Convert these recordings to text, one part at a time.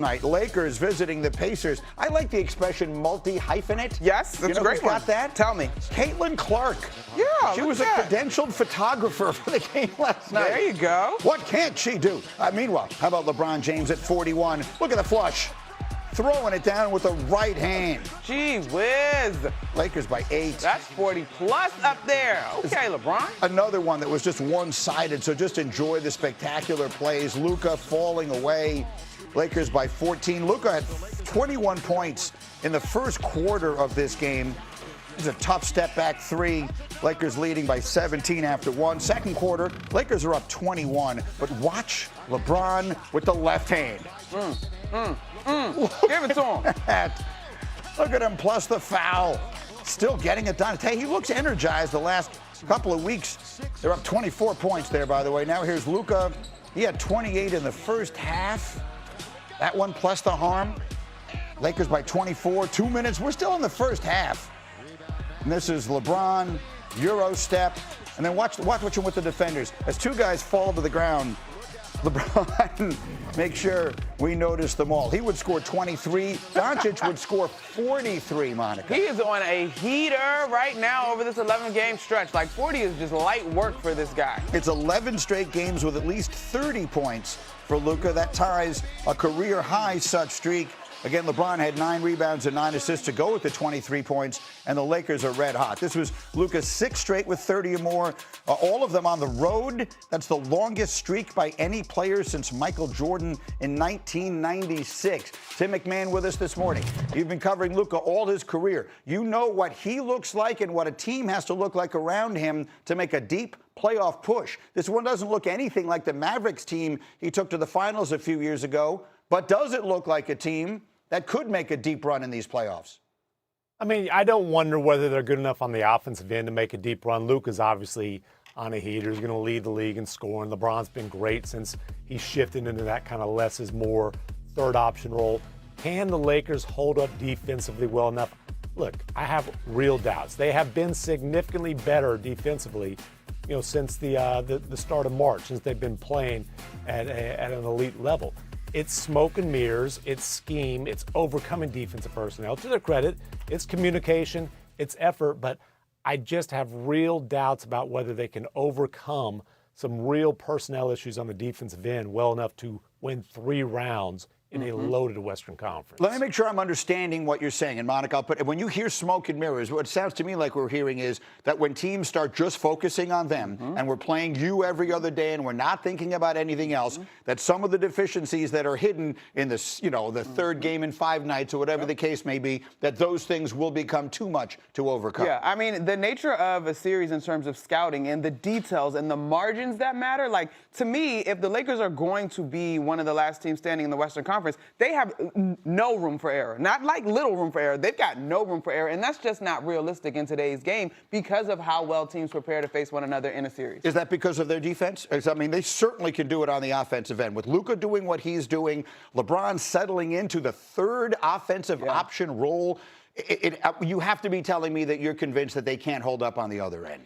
Night, Lakers visiting the Pacers. I like the expression multi-hyphenate. Yes, that's a great one. Got that? Tell me. Caitlin Clark. Yeah, she was a credentialed photographer for the game last night. There you go. What can't she do? Meanwhile, how about LeBron James at 41? Look at the flush. Throwing it down with the right hand. Gee whiz. Lakers by 8. That's 40 plus up there. Okay, LeBron. Another one that was just one-sided, so just enjoy the spectacular plays. Luka falling away. Lakers by 14. Luka had 21 points in the first quarter of this game. It's a tough step back three. Lakers leading by 17 after one. Second quarter, Lakers are up 21. But watch LeBron with the left hand. Give it to him. Look at him, plus the foul. Still getting it done. Hey, he looks energized the last couple of weeks. They're up 24 points there, by the way. Now here's Luka. He had 28 in the first half. That one plus the harm. Lakers by 24, 2 minutes. We're still in the first half. And this is LeBron, Euro step. And then watch what you with the defenders. As two guys fall to the ground, LeBron make sure we notice them all. He would score 23. Doncic would score 43, Monica. He is on a heater right now over this 11-game stretch. Like 40 is just light work for this guy. It's 11 straight games with at least 30 points for Luka. That ties a career-high such streak. Again, LeBron had 9 rebounds and 9 assists to go with the 23 points, and the Lakers are red hot. This was Luka's 6th straight with 30 or more, all of them on the road. That's the longest streak by any player since Michael Jordan in 1996. Tim McMahon with us this morning. You've been covering Luka all his career. You know what he looks like and what a team has to look like around him to make a deep playoff push. This one doesn't look anything like the Mavericks team he took to the finals a few years ago, but does it look like a team that could make a deep run in these playoffs? I mean, I don't wonder whether they're good enough on the offensive end to make a deep run. Luka's obviously on a heater. He's going to lead the league in scoring. LeBron's been great since he shifted into that kind of less is more third option role. Can the Lakers hold up defensively well enough? Look, I have real doubts. They have been significantly better defensively, since the start of March, since they've been playing at an elite level. It's smoke and mirrors, it's scheme, it's overcoming defensive personnel. To their credit, it's communication, it's effort, but I just have real doubts about whether they can overcome some real personnel issues on the defensive end well enough to win 3 rounds in a loaded Western Conference. Let me make sure I'm understanding what you're saying. And Monica, when you hear smoke and mirrors, what it sounds to me like we're hearing is that when teams start just focusing on them and we're playing you every other day and we're not thinking about anything else, that some of the deficiencies that are hidden in this, the third game in 5 nights or whatever the case may be, that those things will become too much to overcome. Yeah, I mean, the nature of a series in terms of scouting and the details and the margins that matter, like, to me, if the Lakers are going to be one of the last teams standing in the Western Conference, they have no room for error. Not like little room for error. They've got no room for error, and that's just not realistic in today's game because of how well teams prepare to face one another in a series. Is that because of their defense? I mean, they certainly can do it on the offensive end. With Luka doing what he's doing, LeBron settling into the third offensive option role, you have to be telling me that you're convinced that they can't hold up on the other end.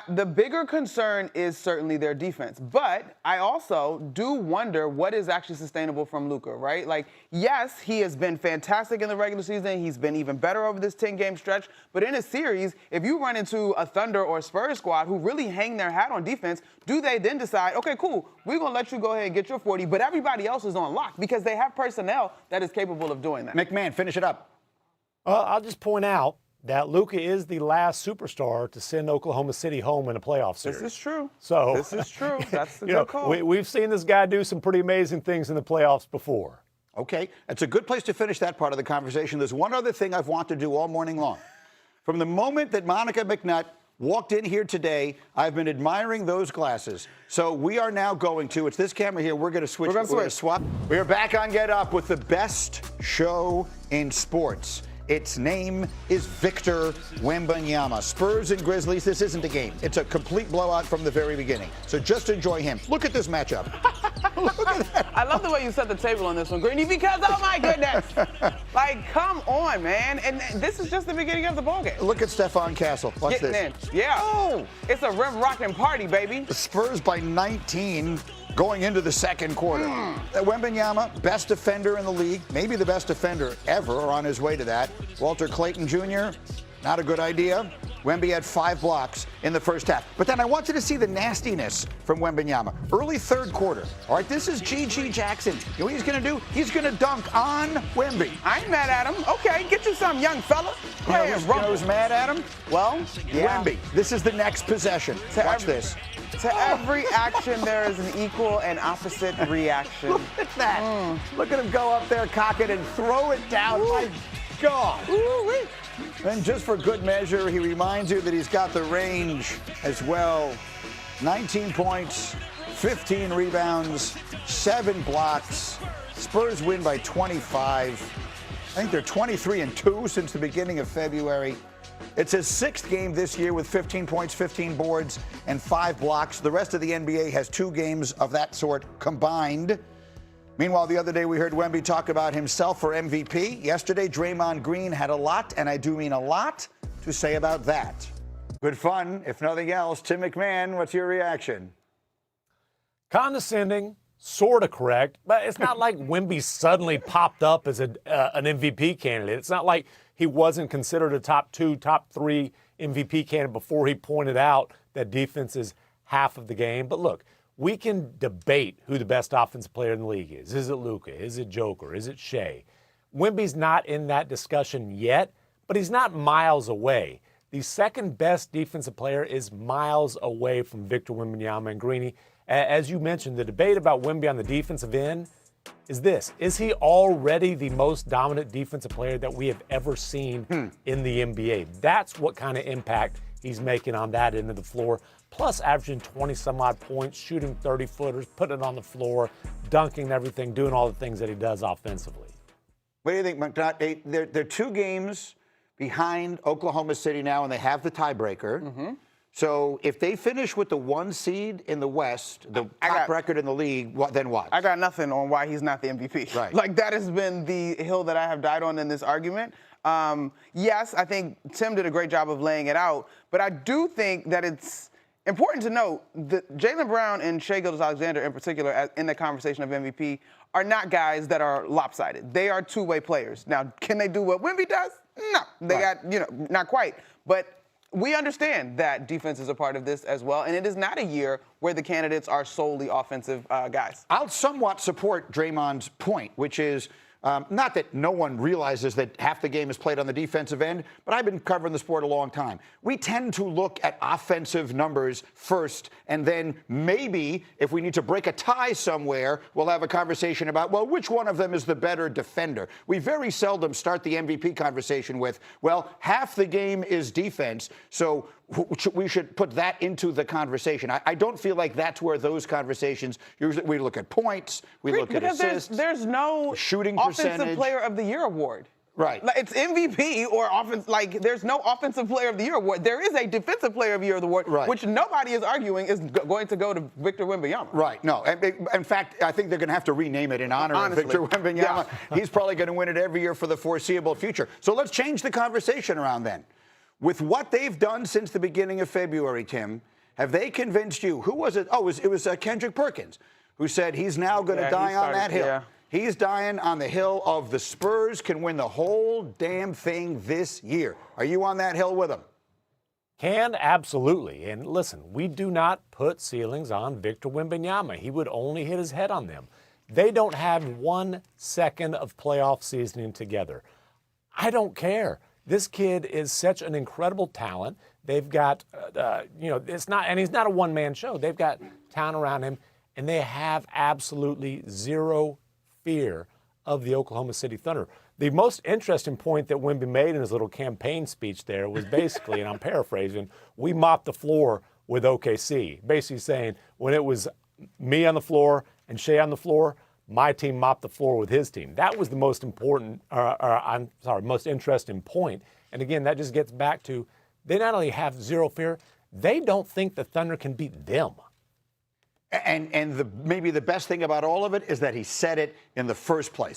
The bigger concern is certainly their defense. But I also do wonder what is actually sustainable from Luka, right? Like, yes, he has been fantastic in the regular season. He's been even better over this 10-game stretch. But in a series, if you run into a Thunder or Spurs squad who really hang their hat on defense, do they then decide, okay, cool, we're going to let you go ahead and get your 40, but everybody else is on lock because they have personnel that is capable of doing that? McMahon, finish it up. I'll just point out that Luka is the last superstar to send Oklahoma City home in a playoff series. This is true. So this is true. That's the good call. We've seen this guy do some pretty amazing things in the playoffs before. Okay, that's a good place to finish that part of the conversation. There's one other thing I've wanted to do all morning long. From the moment that Monica McNutt walked in here today, I've been admiring those glasses. So we are now going to, it's this camera here, we're going to switch. We're going to swap. We are back on Get Up with the best show in sports. Its name is Victor Wembanyama. Spurs and Grizzlies, this isn't a game. It's a complete blowout from the very beginning. So just enjoy him. Look at this matchup. Look at that. I love the way you set the table on this one, Greeny, because, oh my goodness. Like, come on, man. And this is just the beginning of the ballgame. Look at Stephon Castle. Watch Getting this. in. Yeah. Oh. It's a rim rocking party, baby. The Spurs by 19. going into the second quarter. Wembanyama, best defender in the league, maybe the best defender ever, or on his way to that. Walter Clayton Jr., not a good idea. Wemby had 5 blocks in the first half. But then I want you to see the nastiness from Wembanyama. Early third quarter. All right, this is G.G. Jackson. You know what he's going to do? He's going to dunk on Wemby. I ain't mad at him. Okay, get you some, young fella. You know who's mad at him? Well, yeah. Wemby. This is the next possession. Watch this. To every action, there is an equal and opposite reaction. Look at that. Look at him go up there, cock it, and throw it down. My God. And just for good measure, he reminds you that he's got the range as well. 19 points, 15 rebounds, 7 blocks. Spurs win by 25. I think they're 23-2 since the beginning of February. It's his 6th game this year with 15 points, 15 boards, and 5 blocks. The rest of the NBA has 2 games of that sort combined. Meanwhile, the other day we heard Wemby talk about himself for MVP. Yesterday, Draymond Green had a lot, and I do mean a lot, to say about that. Good fun, if nothing else. Tim McMahon, what's your reaction? Condescending, sort of correct, but it's not like Wemby suddenly popped up as an MVP candidate. It's not like he wasn't considered a top 2, top 3 MVP candidate before he pointed out that defense is half of the game. But look, we can debate who the best offensive player in the league is. Is it Luka? Is it Joker? Is it Shea? Wemby's not in that discussion yet, but he's not miles away. The second best defensive player is miles away from Victor Wembanyama and Greeny. As you mentioned, the debate about Wemby on the defensive end is this. Is he already the most dominant defensive player that we have ever seen in the NBA? That's what kind of impact he's making on that end of the floor. Plus averaging 20-some-odd points, shooting 30-footers, putting it on the floor, dunking everything, doing all the things that he does offensively. What do you think, McNutt? They're 2 games behind Oklahoma City now, and they have the tiebreaker. So if they finish with the 1 seed in the West, the top record in the league, then what? I got nothing on why he's not the MVP. Right. Like, that has been the hill that I have died on in this argument. Yes, I think Tim did a great job of laying it out, but I do think that it's important to note that Jaylen Brown and Shai Gilgeous-Alexander in particular in the conversation of MVP are not guys that are lopsided. They are 2-way players. Now, can they do what Wemby does? No, they got, not quite. But we understand that defense is a part of this as well, and it is not a year where the candidates are solely offensive guys. I'll somewhat support Draymond's point, which is not that no one realizes that half the game is played on the defensive end, but I've been covering the sport a long time. We tend to look at offensive numbers first, and then maybe if we need to break a tie somewhere, we'll have a conversation about, well, which one of them is the better defender? We very seldom start the MVP conversation with, well, half the game is defense, so we should put that into the conversation. I don't feel like that's where those conversations, usually we look at points, we look at assists. There's no shooting offensive percentage. player of the year award. Right. Like, it's MVP or offense. Like, there's no offensive player of the year award. There is a defensive player of the year award, which nobody is arguing is going to go to Victor Wembanyama. Right. No. In fact, I think they're going to have to rename it in honor of Victor Wembanyama. Yeah. He's probably going to win it every year for the foreseeable future. So let's change the conversation around then. With what they've done since the beginning of February, Tim, have they convinced you? Who was it? Oh, it was Kendrick Perkins, who said he's now going to die on that hill. Yeah. He's dying on the hill of the Spurs can win the whole damn thing this year. Are you on that hill with him? Can, absolutely. And listen, we do not put ceilings on Victor Wembanyama. He would only hit his head on them. They don't have 1 second of playoff seasoning together. I don't care. This kid is such an incredible talent. They've got, it's not, and he's not a one-man show. They've got talent around him, and they have absolutely zero fear of the Oklahoma City Thunder. The most interesting point that Wemby made in his little campaign speech there was basically, and I'm paraphrasing, we mopped the floor with OKC. Basically saying, when it was me on the floor and Shai on the floor, my team mopped the floor with his team. That was the most most interesting point. And again, that just gets back to they not only have zero fear, they don't think the Thunder can beat them. And maybe the best thing about all of it is that he said it in the first place.